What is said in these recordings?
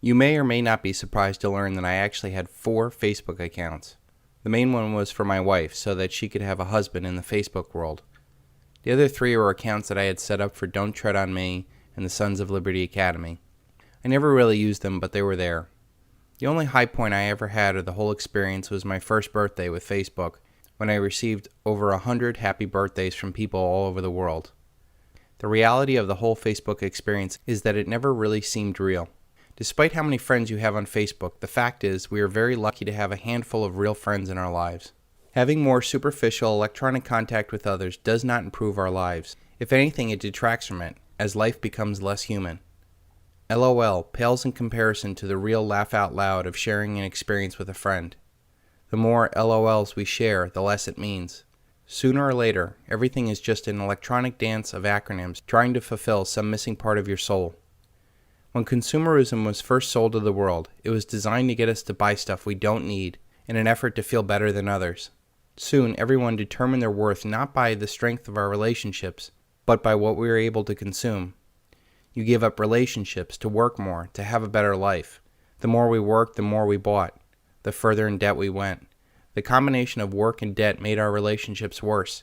You may or may not be surprised to learn that I actually had 4 Facebook accounts. The main one was for my wife, so that she could have a husband in the Facebook world. The other 3 were accounts that I had set up for Don't Tread on Me and the Sons of Liberty Academy. I never really used them, but they were there. The only high point I ever had of the whole experience was my first birthday with Facebook, when I received over 100 happy birthdays from people all over the world. The reality of the whole Facebook experience is that it never really seemed real. Despite how many friends you have on Facebook, the fact is we are very lucky to have a handful of real friends in our lives. Having more superficial electronic contact with others does not improve our lives. If anything, it detracts from it, as life becomes less human. LOL pales in comparison to the real laugh out loud of sharing an experience with a friend. The more LOLs we share, the less it means. Sooner or later, everything is just an electronic dance of acronyms trying to fulfill some missing part of your soul. When consumerism was first sold to the world, it was designed to get us to buy stuff we don't need in an effort to feel better than others. Soon, everyone determined their worth not by the strength of our relationships, but by what we were able to consume. You give up relationships to work more, to have a better life. The more we worked, the more we bought, the further in debt we went. The combination of work and debt made our relationships worse,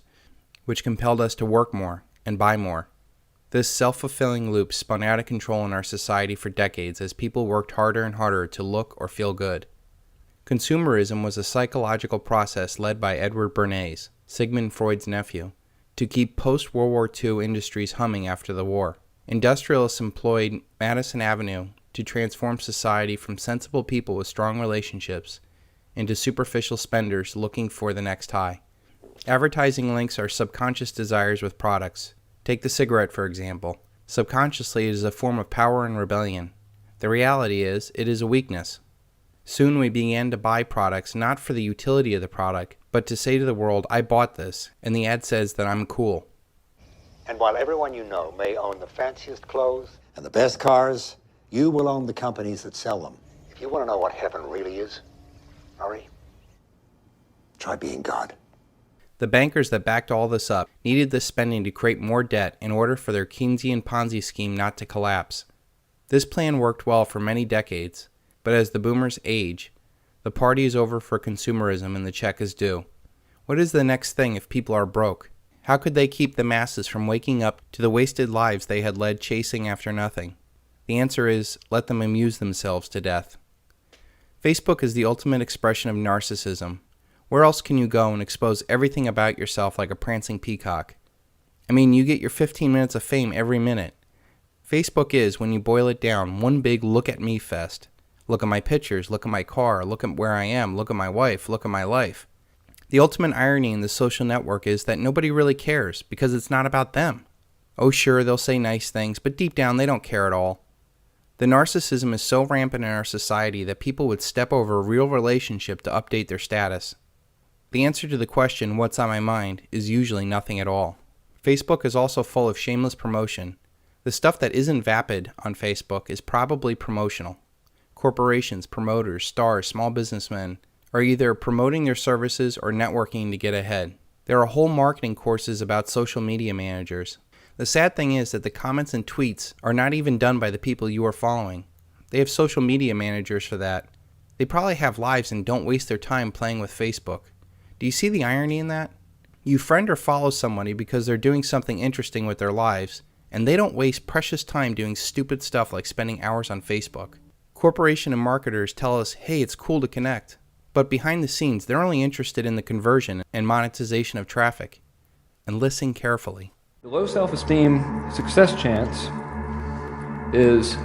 which compelled us to work more and buy more. This self-fulfilling loop spun out of control in our society for decades as people worked harder and harder to look or feel good. Consumerism was a psychological process led by Edward Bernays, Sigmund Freud's nephew, to keep post-World War II industries humming after the war. Industrialists employed Madison Avenue to transform society from sensible people with strong relationships into superficial spenders looking for the next high. Advertising links our subconscious desires with products. Take the cigarette, for example. Subconsciously, it is a form of power and rebellion. The reality is, it is a weakness. Soon we began to buy products not for the utility of the product, but to say to the world, I bought this, and the ad says that I'm cool. And while everyone you know may own the fanciest clothes And the best cars, you will own the companies that sell them. if you want to know what heaven really is, Murray, Try being God. The bankers that backed all this up needed this spending to create more debt in order for their Keynesian Ponzi scheme not to collapse. This plan worked well for many decades, but as the boomers age, the party is over for consumerism and the check is due. What is the next thing if people are broke? How could they keep the masses from waking up to the wasted lives they had led chasing after nothing? The answer is, let them amuse themselves to death. Facebook is the ultimate expression of narcissism. Where else can you go and expose everything about yourself like a prancing peacock? I mean, you get your 15 minutes of fame every minute. Facebook is, when you boil it down, one big look at me fest. Look at my pictures, look at my car, look at where I am, look at my wife, look at my life. The ultimate irony in the social network is that nobody really cares because it's not about them. Oh sure, they'll say nice things, but deep down they don't care at all. The narcissism is so rampant in our society that people would step over a real relationship to update their status. The answer to the question, what's on my mind, is usually nothing at all. Facebook is also full of shameless promotion. The stuff that isn't vapid on Facebook is probably promotional. Corporations, promoters, stars, small businessmen are either promoting their services or networking to get ahead. There are whole marketing courses about social media managers. The sad thing is that the comments and tweets are not even done by the people you are following. They have social media managers for that. They probably have lives and don't waste their time playing with Facebook. Do you see the irony in that? You friend or follow somebody because they're doing something interesting with their lives, and they don't waste precious time doing stupid stuff like spending hours on Facebook. Corporation and marketers tell us, hey, it's cool to connect. But behind the scenes, they're only interested in the conversion and monetization of traffic. And listen carefully. The low self-esteem success chance is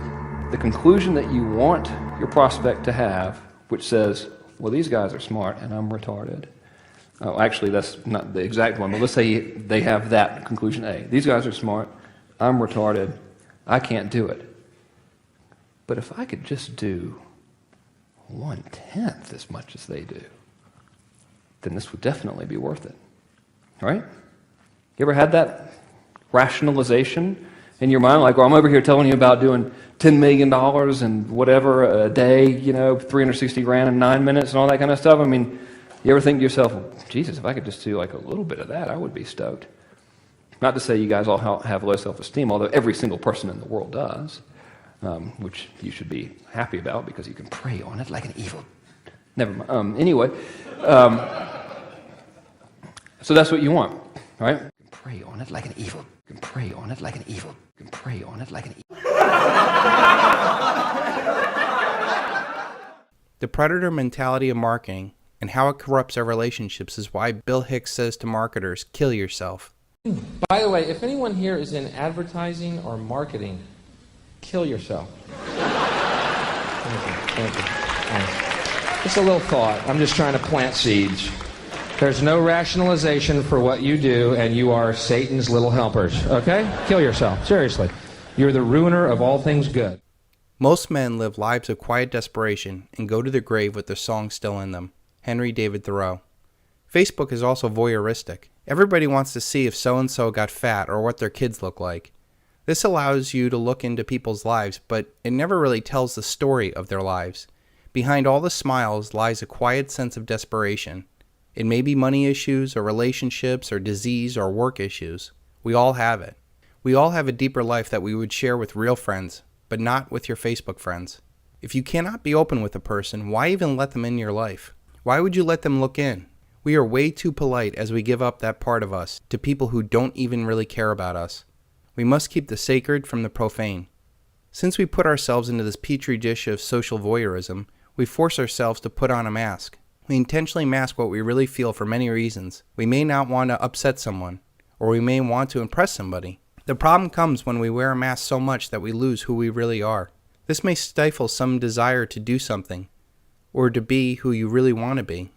the conclusion that you want your prospect to have, which says, well, these guys are smart and I'm retarded. Oh, actually, that's not the exact one, but let's say they have that conclusion A. These guys are smart, I'm retarded, I can't do it. But if I could just do 1/10 as much as they do, then this would definitely be worth it. Right? You ever had that rationalization in your mind? Like, well, I'm over here telling you about doing $10 million and whatever a day, 360 grand in 9 minutes and all that kind of stuff. I mean, you ever think to yourself, well, Jesus, if I could just do like a little bit of that, I would be stoked. Not to say you guys all have low self-esteem, although every single person in the world does. which you should be happy about because you can prey on it like an evil. Never mind. Anyway, so that's what you want, right? You can prey on it like an evil. You can prey on it like an evil. You can prey on it like an evil. The predator mentality of marketing and how it corrupts our relationships is why Bill Hicks says to marketers, kill yourself. By the way, if anyone here is in advertising or marketing, kill yourself. Thank you. Thanks. Just a little thought. I'm just trying to plant seeds. There's no rationalization for what you do, and you are Satan's little helpers, okay? Kill yourself, seriously. You're the ruiner of all things good. Most men live lives of quiet desperation and go to their grave with their song still in them. Henry David Thoreau. Facebook is also voyeuristic. Everybody wants to see if so-and-so got fat or what their kids look like. This allows you to look into people's lives, but it never really tells the story of their lives. Behind all the smiles lies a quiet sense of desperation. It may be money issues or relationships or disease or work issues. We all have it. We all have a deeper life that we would share with real friends, but not with your Facebook friends. If you cannot be open with a person, why even let them in your life? Why would you let them look in? We are way too polite as we give up that part of us to people who don't even really care about us. We must keep the sacred from the profane. Since we put ourselves into this petri dish of social voyeurism, we force ourselves to put on a mask. We intentionally mask what we really feel for many reasons. We may not want to upset someone, or we may want to impress somebody. The problem comes when we wear a mask so much that we lose who we really are. This may stifle some desire to do something, or to be who you really want to be.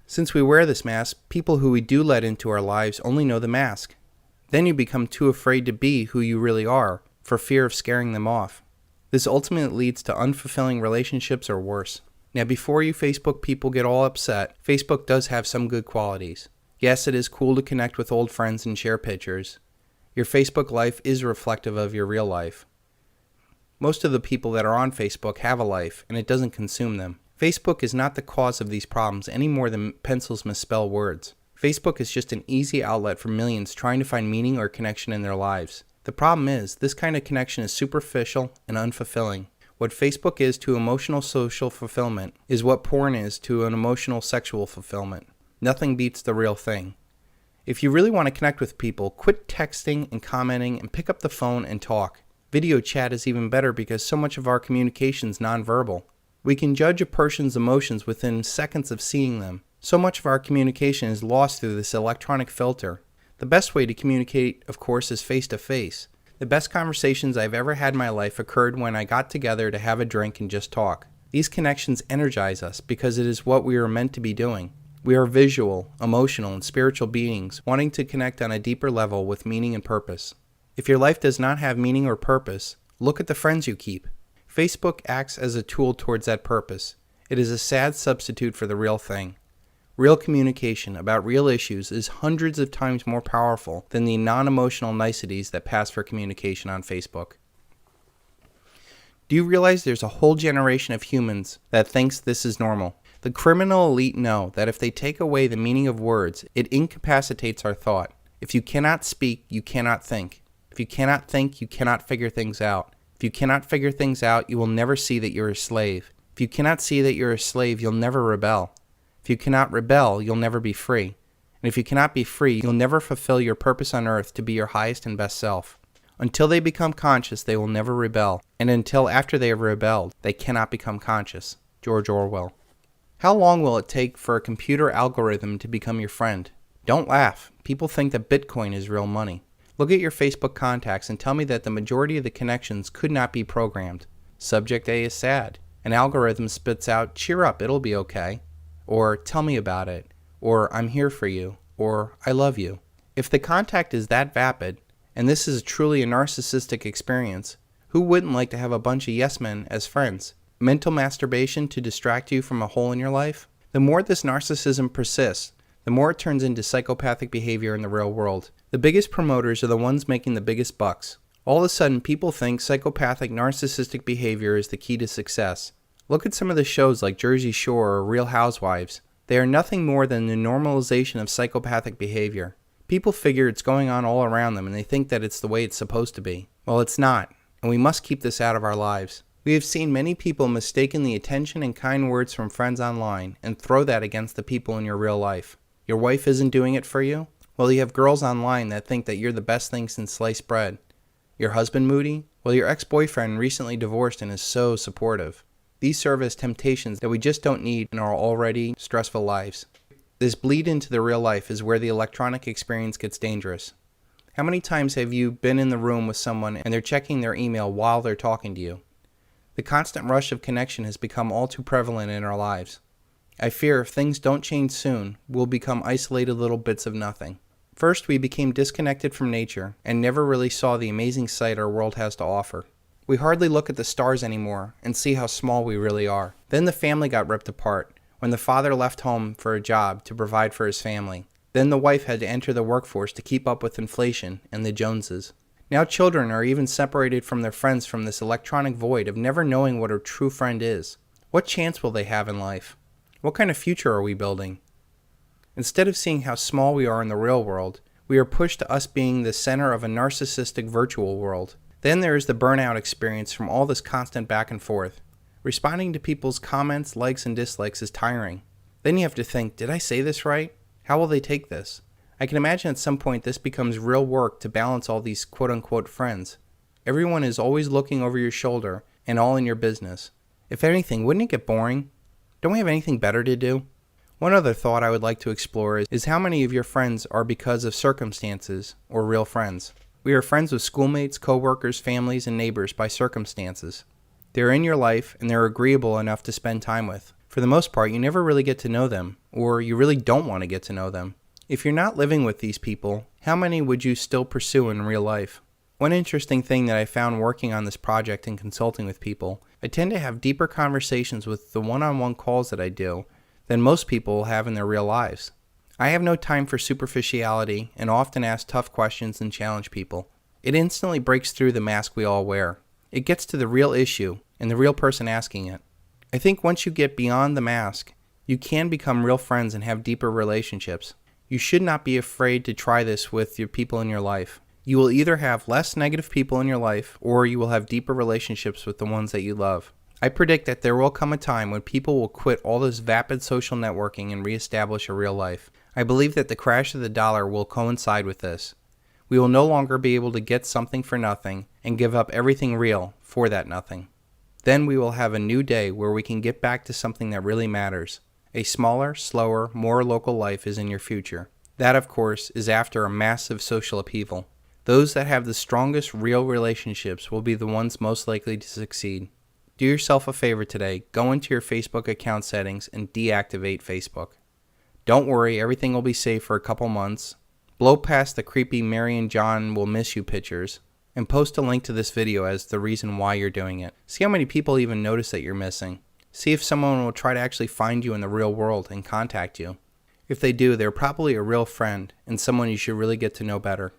Since we wear this mask, people who we do let into our lives only know the mask. Then you become too afraid to be who you really are, for fear of scaring them off. This ultimately leads to unfulfilling relationships or worse. Now, before you Facebook people get all upset, Facebook does have some good qualities. Yes, it is cool to connect with old friends and share pictures. Your Facebook life is reflective of your real life. Most of the people that are on Facebook have a life, and it doesn't consume them. Facebook is not the cause of these problems any more than pencils misspell words. Facebook is just an easy outlet for millions trying to find meaning or connection in their lives. The problem is, this kind of connection is superficial and unfulfilling. What Facebook is to emotional social fulfillment is what porn is to an emotional sexual fulfillment. Nothing beats the real thing. If you really want to connect with people, quit texting and commenting and pick up the phone and talk. Video chat is even better because so much of our communication is nonverbal. We can judge a person's emotions within seconds of seeing them. So much of our communication is lost through this electronic filter. The best way to communicate, of course, is face-to-face. The best conversations I've ever had in my life occurred when I got together to have a drink and just talk. These connections energize us because it is what we are meant to be doing. We are visual, emotional, and spiritual beings wanting to connect on a deeper level with meaning and purpose. If your life does not have meaning or purpose, look at the friends you keep. Facebook acts as a tool towards that purpose. It is a sad substitute for the real thing. Real communication about real issues is hundreds of times more powerful than the non-emotional niceties that pass for communication on Facebook. Do you realize there's a whole generation of humans that thinks this is normal? The criminal elite know that if they take away the meaning of words, it incapacitates our thought. If you cannot speak, you cannot think. If you cannot think, you cannot figure things out. If you cannot figure things out, you will never see that you're a slave. If you cannot see that you're a slave, you'll never rebel. If you cannot rebel, you'll never be free. And if you cannot be free, you'll never fulfill your purpose on earth to be your highest and best self. Until they become conscious, they will never rebel. And until after they have rebelled, they cannot become conscious. George Orwell. How long will it take for a computer algorithm to become your friend? Don't laugh. People think that Bitcoin is real money. Look at your Facebook contacts and tell me that the majority of the connections could not be programmed. Subject A is sad. An algorithm spits out, cheer up, it'll be okay. Or tell me about it. Or I'm here for you. Or I love you. If the contact is that vapid, and this is truly a narcissistic experience, who wouldn't like to have a bunch of yes men as friends? Mental masturbation to distract you from a hole in your life? The more this narcissism persists, the more it turns into psychopathic behavior in the real world. The biggest promoters are the ones making the biggest bucks. All of a sudden, people think psychopathic narcissistic behavior is the key to success. Look at some of the shows like Jersey Shore or Real Housewives. They are nothing more than the normalization of psychopathic behavior. People figure it's going on all around them and they think that it's the way it's supposed to be. Well, it's not. and we must keep this out of our lives. We have seen many people mistaken the attention and kind words from friends online and throw that against the people in your real life. Your wife isn't doing it for you? Well, you have girls online that think that you're the best thing since sliced bread. Your husband moody? Well, your ex-boyfriend recently divorced and is so supportive. These serve as temptations that we just don't need in our already stressful lives. This bleed into the real life is where the electronic experience gets dangerous. How many times have you been in the room with someone and they're checking their email while they're talking to you? The constant rush of connection has become all too prevalent in our lives. I fear if things don't change soon, we'll become isolated little bits of nothing. First, we became disconnected from nature and never really saw the amazing sight our world has to offer. We hardly look at the stars anymore and see how small we really are. Then the family got ripped apart when the father left home for a job to provide for his family. Then the wife had to enter the workforce to keep up with inflation and the Joneses. Now children are even separated from their friends from this electronic void of never knowing what a true friend is. What chance will they have in life? What kind of future are we building? Instead of seeing how small we are in the real world, we are pushed to us being the center of a narcissistic virtual world. Then there is the burnout experience from all this constant back and forth. Responding to people's comments, likes, and dislikes is tiring. Then you have to think, did I say this right? How will they take this? I can imagine at some point this becomes real work to balance all these quote-unquote friends. Everyone is always looking over your shoulder and all in your business. If anything, wouldn't it get boring? Don't we have anything better to do? One other thought I would like to explore is how many of your friends are because of circumstances or real friends. We are friends with schoolmates, coworkers, families, and neighbors by circumstances. They're in your life and they're agreeable enough to spend time with. For the most part, you never really get to know them, or you really don't want to get to know them. If you're not living with these people, how many would you still pursue in real life? One interesting thing that I found working on this project and consulting with people, I tend to have deeper conversations with the one-on-one calls that I do than most people have in their real lives. I have no time for superficiality and often ask tough questions and challenge people. It instantly breaks through the mask we all wear. It gets to the real issue and the real person asking it. I think once you get beyond the mask, you can become real friends and have deeper relationships. You should not be afraid to try this with your people in your life. You will either have less negative people in your life, or you will have deeper relationships with the ones that you love. I predict that there will come a time when people will quit all this vapid social networking and reestablish a real life. I believe that the crash of the dollar will coincide with this. We will no longer be able to get something for nothing and give up everything real for that nothing. Then we will have a new day where we can get back to something that really matters. A smaller, slower, more local life is in your future. That, of course, is after a massive social upheaval. Those that have the strongest real relationships will be the ones most likely to succeed. Do yourself a favor today. Go into your Facebook account settings and deactivate Facebook. Don't worry, everything will be safe for a couple months. Blow past the creepy Mary and John will miss you pictures and post a link to this video as the reason why you're doing it. See how many people even notice that you're missing. See if someone will try to actually find you in the real world and contact you. If they do, they're probably a real friend and someone you should really get to know better.